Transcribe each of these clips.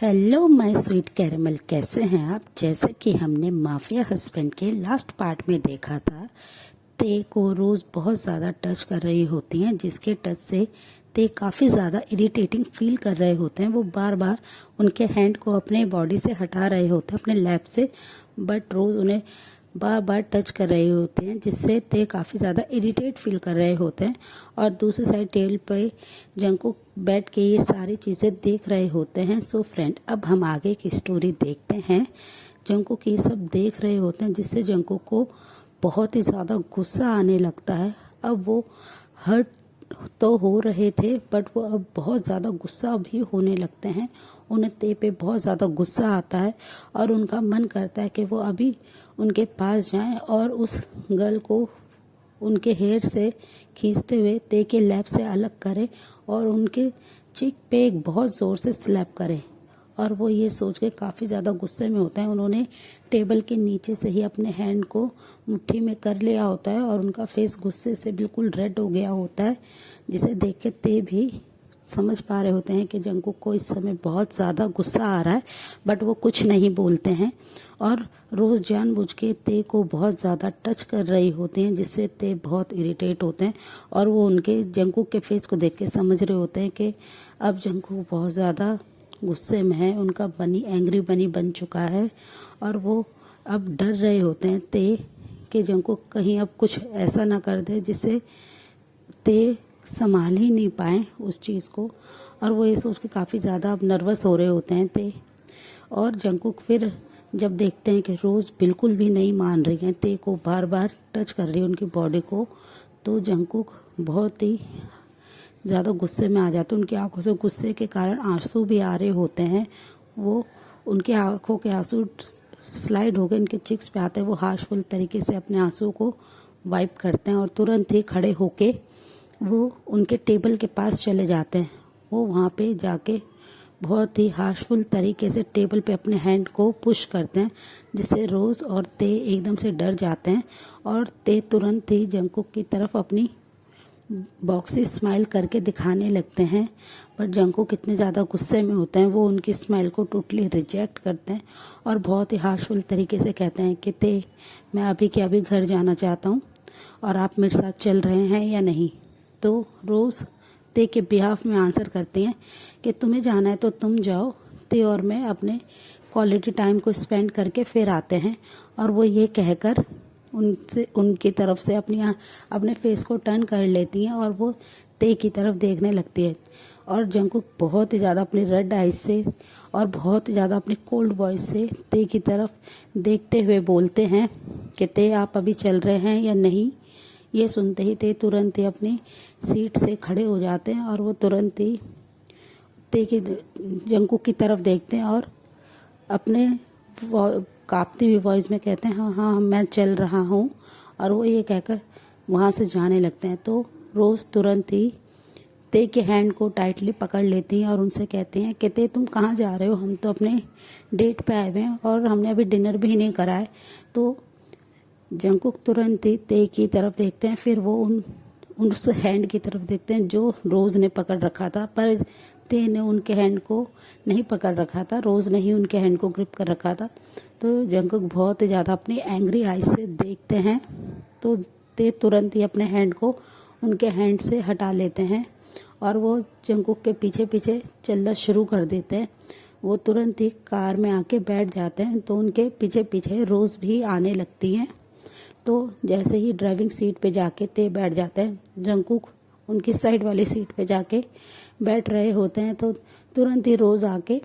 Hello my sweet caramel, कैसे हैं आप। जैसे कि हमने माफिया हस्बैंड के लास्ट पार्ट में देखा था, ते को रोज बहुत ज़्यादा टच कर रही होती हैं, जिसके टच से ते काफ़ी ज़्यादा इरिटेटिंग फील कर रहे होते हैं। वो बार बार उनके हैंड को अपने बॉडी से हटा रहे होते हैं, अपने लैब से, बट रोज़ उन्हें बार बार टच कर रहे होते हैं, जिससे ते काफ़ी ज़्यादा इरिटेट फील कर रहे होते हैं। और दूसरी साइड टेबल पे जंकुक बैठ के ये सारी चीज़ें देख रहे होते हैं। सो फ्रेंड, अब हम आगे की स्टोरी देखते हैं। जंकुक ये सब देख रहे होते हैं, जिससे जंकुक को बहुत ही ज़्यादा गुस्सा आने लगता है। अब वो हर्ट तो हो रहे थे, बट वो अब बहुत ज़्यादा गुस्सा भी होने लगते हैं। उन्हें ते पे बहुत ज़्यादा गुस्सा आता है और उनका मन करता है कि वो अभी उनके पास जाएं और उस गर्ल को उनके हेयर से खींचते हुए ते के लैब से अलग करें और उनके चीक पे एक बहुत ज़ोर से स्लैप करें। और वो ये सोच के काफ़ी ज़्यादा गुस्से में होता है। उन्होंने टेबल के नीचे से ही अपने हैंड को मुट्ठी में कर लिया होता है और उनका फेस गुस्से से बिल्कुल रेड हो गया होता है, जिसे देख के ते भी समझ पा रहे होते हैं कि जंकुक को इस समय बहुत ज़्यादा गुस्सा आ रहा है, बट वो कुछ नहीं बोलते हैं। और रोज़ जानबूझ के ते को बहुत ज़्यादा टच कर रही होती हैं, जिससे ते बहुत इरिटेट होते हैं। और वो उनके जंकुक के फेस को देख के समझ रहे होते हैं कि अब जंकुक बहुत ज़्यादा गुस्से में है, उनका बनी एंग्री बनी बन चुका है। और वो अब डर रहे होते हैं ते कि जंकुक कहीं अब कुछ ऐसा ना कर दे जिससे ते संभाल ही नहीं पाए उस चीज़ को। और वो ये सोच के काफ़ी ज़्यादा अब नर्वस हो रहे होते हैं ते। और जंकुक फिर जब देखते हैं कि रोज़ बिल्कुल भी नहीं मान रही हैं, ते को बार बार टच कर रही है उनकी बॉडी को, तो जंकुक बहुत ही ज़्यादा गुस्से में आ जाते हैं। उनकी आंखों से गुस्से के कारण आंसू भी आ रहे होते हैं। वो उनकी आंखों के आंसू स्लाइड हो गए उनके चिक्स पे आते हैं। वो हार्शफुल तरीके से अपने आंसू को वाइप करते हैं और तुरंत ही खड़े होके वो उनके टेबल के पास चले जाते हैं। वो वहाँ पे जाके बहुत ही हार्शफुल तरीके से टेबल पे अपने हैंड को पुश करते हैं, जिससे रोज़ और ते एकदम से डर जाते हैं। और ते तुरंत ही जंकुक की तरफ अपनी बॉक्सी स्माइल करके दिखाने लगते हैं, बट जंकुक कितने ज़्यादा गुस्से में होते हैं, वो उनकी स्माइल को टोटली रिजेक्ट करते हैं और बहुत ही हार्शफुल तरीके से कहते हैं कि ते, मैं अभी के अभी घर जाना चाहता हूँ और आप मेरे साथ चल रहे हैं या नहीं। तो रोज़ ते के बिहाफ में आंसर करती हैं कि तुम्हें जाना है तो तुम जाओ, ते और मैं अपने क्वालिटी टाइम को स्पेंड करके फिर आते हैं। और वो ये कहकर उनसे उनकी तरफ से अपने फेस को टर्न कर लेती हैं और वो ते की तरफ देखने लगती है। और जंकुक बहुत ही ज़्यादा अपनी रेड आइज से और बहुत ही ज़्यादा अपनी कोल्ड वॉइस से ते की तरफ देखते हुए बोलते हैं कि ते, आप अभी चल रहे हैं या नहीं। ये सुनते ही ते तुरंत ही अपनी सीट से खड़े हो जाते हैं और वो तुरंत ही ते की जंकुक की तरफ देखते हैं और अपने कांपती हुई वॉइस में कहते हैं, हाँ हाँ मैं चल रहा हूँ। और वो ये कहकर वहाँ से जाने लगते हैं। तो रोज़ तुरंत ही ते के हैंड को टाइटली पकड़ लेती हैं और उनसे कहती हैं कि ते, तुम कहाँ जा रहे हो, हम तो अपने डेट पे आए हुए हैं और हमने अभी डिनर भी नहीं करा है। तो जंकुक तुरंत ही ते की तरफ देखते हैं, फिर वो उस हैंड की तरफ देखते हैं जो रोज़ ने पकड़ रखा था, पर ते ने उनके हैंड को नहीं पकड़ रखा था, रोज़ ने ही उनके हैंड को ग्रिप कर रखा था। तो जंकुक बहुत ही ज़्यादा अपनी एंग्री आइज से देखते हैं, तो ते तुरंत ही अपने हैंड को उनके हैंड से हटा लेते हैं और वो जंकुक के पीछे पीछे चलना शुरू कर देते हैं। वो तुरंत ही कार में आके बैठ जाते हैं, तो उनके पीछे पीछे रोज़ भी आने लगती हैं। तो जैसे ही ड्राइविंग सीट पे जाके ते बैठ जाते हैं, जंकुक उनकी साइड वाली सीट पे जाके बैठ रहे होते हैं, तो तुरंत ही रोज़ आके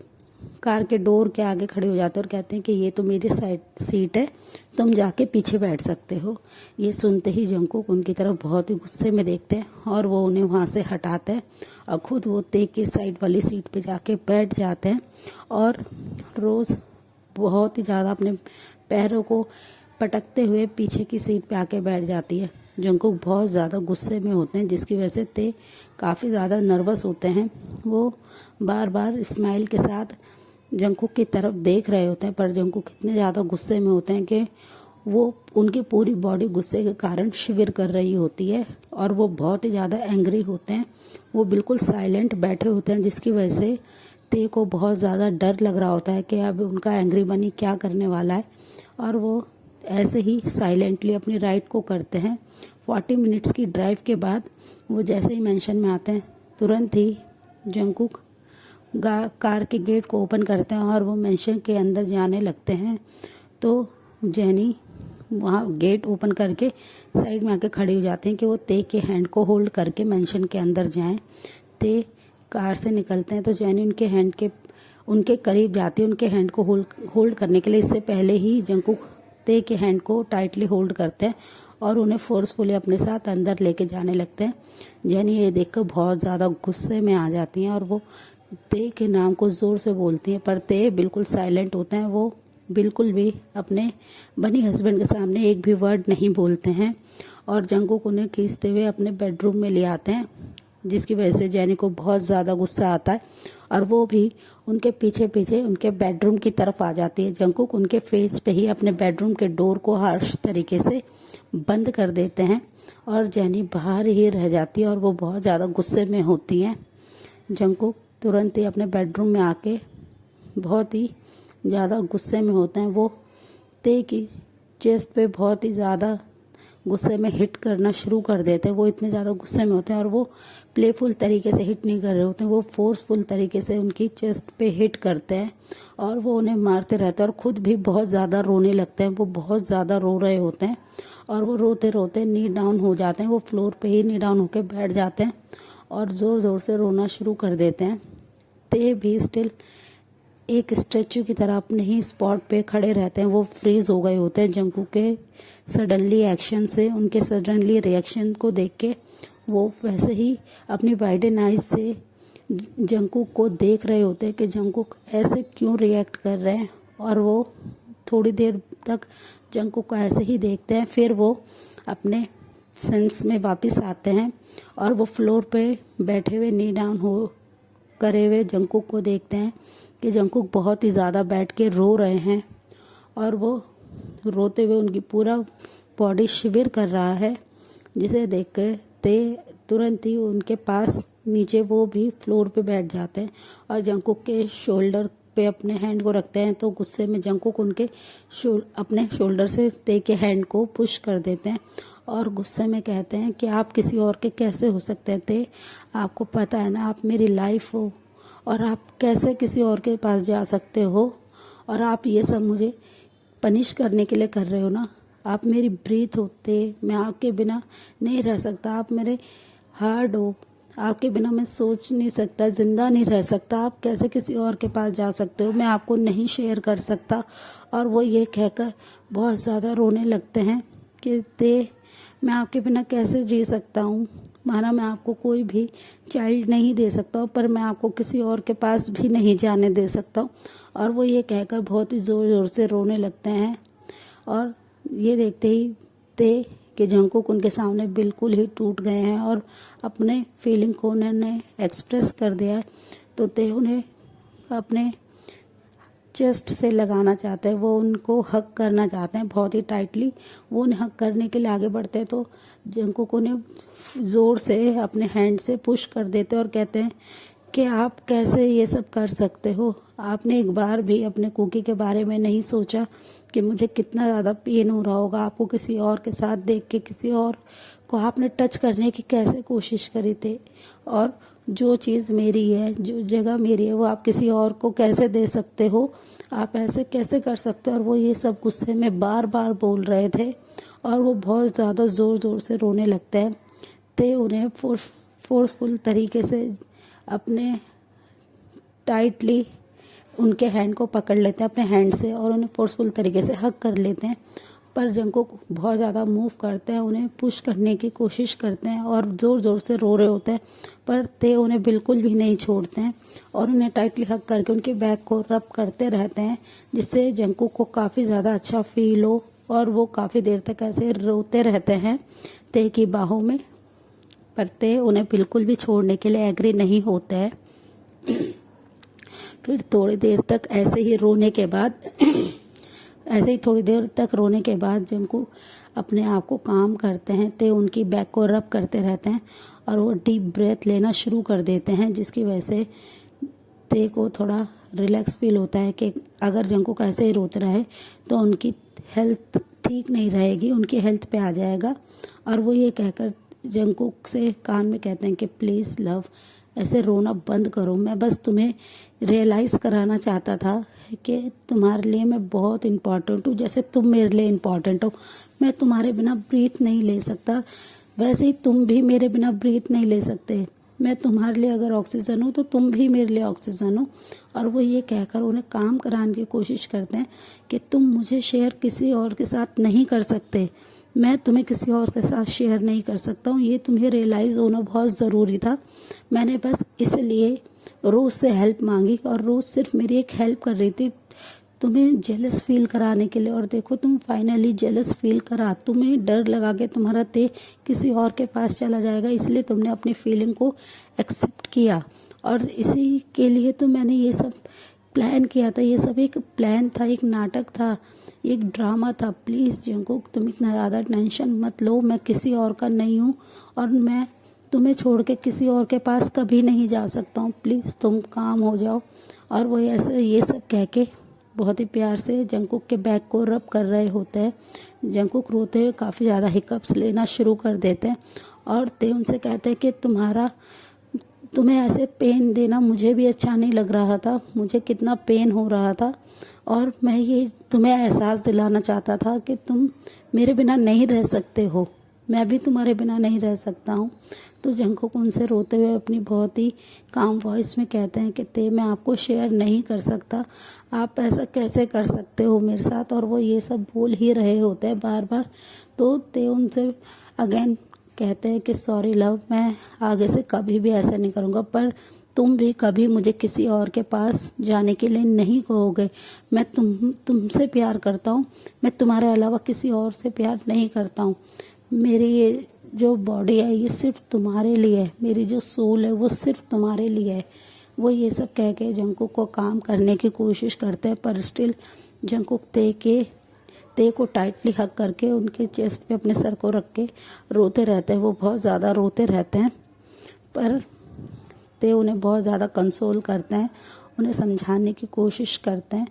कार के डोर के आगे खड़े हो जाते हैं और कहते हैं कि ये तो मेरी साइड सीट है, तुम जाके पीछे बैठ सकते हो। ये सुनते ही जंकुक उनकी तरफ बहुत ही गुस्से में देखते हैं और वो उन्हें वहाँ से हटाते हैं और खुद वो ते की साइड वाली सीट पे जाके बैठ जाते हैं। और रोज़ बहुत ही ज़्यादा अपने पैरों को पटकते हुए पीछे की सीट पे आके बैठ जाती है। जंकुक बहुत ज़्यादा गुस्से में होते हैं, जिसकी वजह से ते काफ़ी ज़्यादा नर्वस होते हैं। वो बार बार स्माइल के साथ जंकुक की तरफ देख रहे होते हैं, पर जंकुक इतने ज़्यादा गुस्से में होते हैं कि वो उनकी पूरी बॉडी गुस्से के कारण शिविर कर रही होती है और वो बहुत ही ज़्यादा एंग्री होते हैं। वो बिल्कुल साइलेंट बैठे होते हैं, जिसकी वजह से ते को बहुत ज़्यादा डर लग रहा होता है कि अब उनका एंग्री बनी क्या करने वाला है, और वो ऐसे ही साइलेंटली अपनी राइड को करते हैं। 40 मिनट्स की ड्राइव के बाद वो जैसे ही मेंशन में आते हैं, तुरंत ही जंगकुक कार के गेट को ओपन करते हैं और वो मेंशन के अंदर जाने लगते हैं। तो जेनी वहाँ गेट ओपन करके साइड में आके खड़ी हो जाती हैं कि वो ते के हैंड को होल्ड करके मेंशन के अंदर जाएं। ते कार से निकलते हैं तो जेनी उनके करीब जाती है, उनके हैंड को होल्ड करने के लिए। इससे पहले ही जंगकुक ते के हैंड को टाइटली होल्ड करते हैं और उन्हें फोर्सफुली अपने साथ अंदर लेके जाने लगते हैं। जेनी ये देखकर बहुत ज़्यादा गुस्से में आ जाती हैं और वो ते के नाम को ज़ोर से बोलती हैं, पर ते बिल्कुल साइलेंट होते हैं। वो बिल्कुल भी अपने बनी हस्बैंड के सामने एक भी वर्ड नहीं बोलते हैं और जंगकुक उन्हें खींचते हुए अपने बेडरूम में ले आते हैं, जिसकी वजह से जेनी को बहुत ज़्यादा गुस्सा आता है और वो भी उनके पीछे पीछे उनके बेडरूम की तरफ आ जाती है। जंगकुक उनके फेस पे ही अपने बेडरूम के डोर को हार्श तरीके से बंद कर देते हैं और जेनी बाहर ही रह जाती है और वो बहुत ज़्यादा गुस्से में होती हैं। जंगकुक तुरंत ही अपने बेडरूम में आके बहुत ही ज़्यादा गुस्से में होते हैं। वो ते की चेस्ट पे बहुत ही ज़्यादा गुस्से में हिट करना शुरू कर देते हैं। वो इतने ज़्यादा गुस्से में होते हैं और वो प्लेफुल तरीके से हिट नहीं कर रहे होते हैं, वो फोर्सफुल तरीके से उनकी चेस्ट पे हिट करते हैं और वो उन्हें मारते रहते हैं और खुद भी बहुत ज़्यादा रोने लगते हैं। वो बहुत ज़्यादा रो रहे होते हैं और वो रोते रोते नी डाउन हो जाते हैं। वो फ्लोर पे ही नी डाउन होकर बैठ जाते हैं और ज़ोर ज़ोर से रोना शुरू कर देते हैं। ते भी स्टिल एक स्टैचू की तरह अपने ही स्पॉट पे खड़े रहते हैं। वो फ्रीज हो गए होते हैं जंगकुक के सडनली एक्शन से, उनके सडनली रिएक्शन को देख के। वो वैसे ही अपनी वाइडन आइज से जंगकुक को देख रहे होते हैं कि जंगकुक ऐसे क्यों रिएक्ट कर रहे हैं, और वो थोड़ी देर तक जंगकुक को ऐसे ही देखते हैं। फिर वो अपने सेंस में वापस आते हैं और वो फ्लोर पे बैठे हुए नी डाउन हो करे हुए जंगकुक को देखते हैं कि जंगकुक बहुत ही ज़्यादा बैठ के रो रहे हैं और वो रोते हुए उनकी पूरा बॉडी शिविर कर रहा है, जिसे देख कर ते तुरंत ही उनके पास नीचे वो भी फ्लोर पे बैठ जाते हैं और जंगकुक के शोल्डर पे अपने हैंड को रखते हैं। तो गुस्से में जंगकुक उनके अपने शोल्डर से ते के हैंड को पुश कर देते हैं और गुस्से में कहते हैं कि आप किसी और के कैसे हो सकते हैं ते, आपको पता है ना आप मेरी लाइफ हो और आप कैसे किसी और के पास जा सकते हो, और आप ये सब मुझे पनिश करने के लिए कर रहे हो ना। आप मेरी ब्रीथ होते, मैं आपके बिना नहीं रह सकता, आप मेरे हार्ट हो, आपके बिना मैं सोच नहीं सकता, जिंदा नहीं रह सकता, आप कैसे किसी और के पास जा सकते हो, मैं आपको नहीं शेयर कर सकता। और वो ये कहकर बहुत ज़्यादा रोने लगते हैं कि ते मैं आपके बिना कैसे जी सकता हूँ, माना मैं आपको कोई भी चाइल्ड नहीं दे सकता हूँ, पर मैं आपको किसी और के पास भी नहीं जाने दे सकता हूँ। और वो ये कहकर बहुत ही ज़ोर ज़ोर से रोने लगते हैं और ये देखते ही ते कि जंगकुक उनके सामने बिल्कुल ही टूट गए हैं और अपने फीलिंग को उन्होंने एक्सप्रेस कर दिया है। तो ते उन्हें अपने चेस्ट से लगाना चाहते हैं, वो उनको हक करना चाहते हैं बहुत ही टाइटली। वो उन्हें हक करने के लिए आगे बढ़ते हैं तो जंगकुक उन्हें ज़ोर से अपने हैंड से पुश कर देते हैं और कहते हैं कि आप कैसे ये सब कर सकते हो, आपने एक बार भी अपने कुकी के बारे में नहीं सोचा कि मुझे कितना ज़्यादा पेन हो रहा होगा, आपको किसी और के साथ देख के किसी और को आपने टच करने की कैसे कोशिश करी थी, और जो चीज़ मेरी है, जो जगह मेरी है, वो आप किसी और को कैसे दे सकते हो, आप ऐसे कैसे कर सकते हो। और वो ये सब गुस्से में बार बार बोल रहे थे और वो बहुत ज़्यादा ज़ोर ज़ोर से रोने लगते हैं। ते उन्हें फोर्सफुल तरीके से अपने टाइटली उनके हैंड को पकड़ लेते हैं अपने हैंड से और उन्हें फोर्सफुल तरीके से हग कर लेते हैं। पर जंगकुक बहुत ज़्यादा मूव करते हैं, उन्हें पुश करने की कोशिश करते हैं और ज़ोर ज़ोर से रो रहे होते हैं, पर ते उन्हें बिल्कुल भी नहीं छोड़ते हैं और उन्हें टाइटली हग करके उनके बैक को रब करते रहते हैं, जिससे जंगकुक को काफ़ी ज़्यादा अच्छा फील हो और वो काफ़ी देर तक ऐसे रोते रहते हैं ते की बाहों में। पर ते उन्हें बिल्कुल भी छोड़ने के लिए एग्री नहीं होते हैं। फिर थोड़ी देर तक ऐसे ही थोड़ी देर तक रोने के बाद जंगकुक अपने आप को काम करते हैं। ते उनकी बैक को रब करते रहते हैं और वो डीप ब्रेथ लेना शुरू कर देते हैं, जिसकी वजह से ते को थोड़ा रिलैक्स फील होता है कि अगर जंकुक ऐसे ही रोते रहे तो उनकी हेल्थ ठीक नहीं रहेगी, उनकी हेल्थ पे आ जाएगा। और वो ये कहकर जंकुक से कान में कहते हैं कि प्लीज़ लव, ऐसे रोना बंद करो। मैं बस तुम्हें रियलाइज़ कराना चाहता था कि तुम्हारे लिए मैं बहुत इम्पॉर्टेंट हूँ, जैसे तुम मेरे लिए इम्पॉर्टेंट हो। मैं तुम्हारे बिना ब्रीथ नहीं ले सकता, वैसे ही तुम भी मेरे बिना ब्रीथ नहीं ले सकते। मैं तुम्हारे लिए अगर ऑक्सीजन हूँ तो तुम भी मेरे लिए ऑक्सीजन हो। और वो ये कहकर उन्हें काम कराने की कोशिश करते हैं कि तुम मुझे शेयर किसी और के साथ नहीं कर सकते, मैं तुम्हें किसी और के साथ शेयर नहीं कर सकता हूँ। ये तुम्हें रियलाइज़ होना बहुत ज़रूरी था। मैंने बस इसलिए रोज़ से हेल्प मांगी और रोज़ सिर्फ मेरी एक हेल्प कर रही थी, तुम्हें जेलस फील कराने के लिए। और देखो तुम फाइनली जेलस फील करा, तुम्हें डर लगा कि तुम्हारा ते किसी और के पास चला जाएगा, इसलिए तुमने अपनी फीलिंग को एक्सेप्ट किया। और इसी के लिए तो मैंने ये सब प्लान किया था। ये सब एक प्लान था, एक नाटक था, एक ड्रामा था। प्लीज़ जंकुक तुम इतना ज़्यादा टेंशन मत लो, मैं किसी और का नहीं हूँ और मैं तुम्हें छोड़ के किसी और के पास कभी नहीं जा सकता हूँ। प्लीज़ तुम काम हो जाओ। और वो ऐसे ये सब कह के बहुत ही प्यार से जंकुक के बैक को रब कर रहे होते हैं। जंकुक रोते हुए काफ़ी ज़्यादा हिकअप्स लेना शुरू कर देते हैं और ते उनसे कहते हैं कि तुम्हें ऐसे पेन देना मुझे भी अच्छा नहीं लग रहा था, मुझे कितना पेन हो रहा था और मैं ये तुम्हें एहसास दिलाना चाहता था कि तुम मेरे बिना नहीं रह सकते हो, मैं भी तुम्हारे बिना नहीं रह सकता हूँ। तो जंकुक उनसे रोते हुए अपनी बहुत ही काम वॉइस में कहते हैं कि ते मैं आपको शेयर नहीं कर सकता, आप ऐसा कैसे कर सकते हो मेरे साथ। और वो ये सब बोल ही रहे होते हैं बार बार। तो ते उनसे अगेन कहते हैं कि सॉरी लव, मैं आगे से कभी भी ऐसा नहीं करूँगा, पर तुम भी कभी मुझे किसी और के पास जाने के लिए नहीं कहोगे। मैं तुमसे प्यार करता हूँ, मैं तुम्हारे अलावा किसी और से प्यार नहीं करता हूँ। मेरी ये जो बॉडी है ये सिर्फ तुम्हारे लिए है, मेरी जो सोल है वो सिर्फ तुम्हारे लिए है। वो ये सब कह के जंकुक को काम करने की कोशिश करते हैं, पर स्टिल जंकुक ते को टाइटली हग करके उनके चेस्ट पे अपने सर को रख के रोते रहते हैं। वो बहुत ज़्यादा रोते रहते हैं, पर ते उन्हें बहुत ज़्यादा कंसोल करते हैं, उन्हें समझाने की कोशिश करते हैं।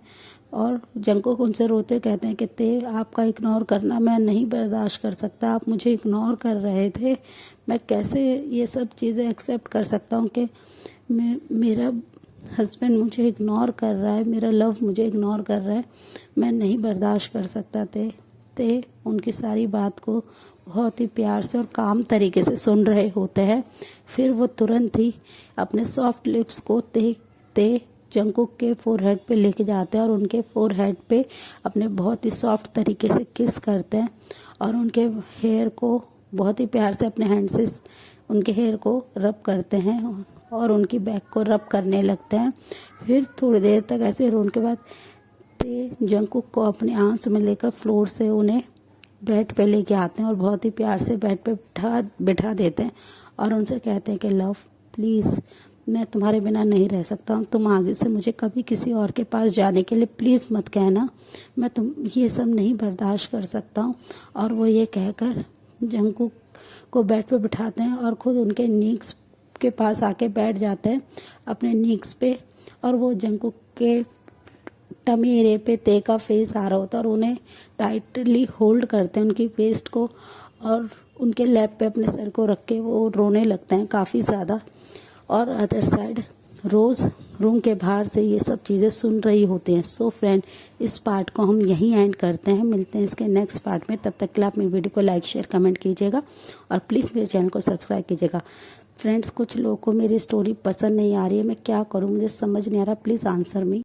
और जंकुक उनसे रोते हुए कहते हैं कि ते आपका इग्नोर करना मैं नहीं बर्दाश्त कर सकता, आप मुझे इग्नोर कर रहे थे, मैं कैसे ये सब चीज़ें एक्सेप्ट कर सकता हूँ कि मेरा हस्बैंड मुझे इग्नोर कर रहा है, मेरा लव मुझे इग्नोर कर रहा है, मैं नहीं बर्दाश्त कर सकता। ते उनकी सारी बात को बहुत ही प्यार से और काम तरीके से सुन रहे होते हैं। फिर वो तुरंत ही अपने सॉफ्ट लिप्स को ते जंकुक के फोरहेड पे लेके जाते हैं और उनके फोरहेड पे अपने बहुत ही सॉफ्ट तरीके से किस करते हैं और उनके हेयर को बहुत ही प्यार से अपने हैंड से उनके हेयर को रब करते हैं और उनकी बैक को रब करने लगते हैं। फिर थोड़ी देर तक ऐसे रोने के बाद ते जंकुक को अपने आर्म्स में लेकर फ्लोर से उन्हें बेड पे लेके आते हैं और बहुत ही प्यार से बेड पे बिठा देते हैं और उनसे कहते हैं कि लव प्लीज़, मैं तुम्हारे बिना नहीं रह सकता हूँ, तुम आगे से मुझे कभी किसी और के पास जाने के लिए प्लीज़ मत कहना, मैं तुम ये सब नहीं बर्दाश्त कर सकता हूँ। और वो ये कहकर जंकुक को बेड पे बिठाते हैं और खुद उनके नीक्स के पास आके बैठ जाते हैं अपने नीक्स पे। और वो जंकुक के टमी एरिया पे ते का फेस आ रहा होता है और उन्हें टाइटली होल्ड करते हैं उनकी वेस्ट को और उनके लैप पे अपने सर को रख के वो रोने लगते हैं काफ़ी ज़्यादा। और अदर साइड रोज़ रूम के बाहर से ये सब चीज़ें सुन रही होती हैं। सो फ्रेंड, इस पार्ट को हम यहीं एंड करते हैं, मिलते हैं इसके नेक्स्ट पार्ट में। तब तक के लिए आप मेरी वीडियो को लाइक शेयर कमेंट कीजिएगा और प्लीज़ मेरे चैनल को सब्सक्राइब कीजिएगा। फ्रेंड्स, कुछ लोगों को मेरी स्टोरी पसंद नहीं आ रही है, मैं क्या करूँ, मुझे समझ नहीं आ रहा, प्लीज़ आंसर मी।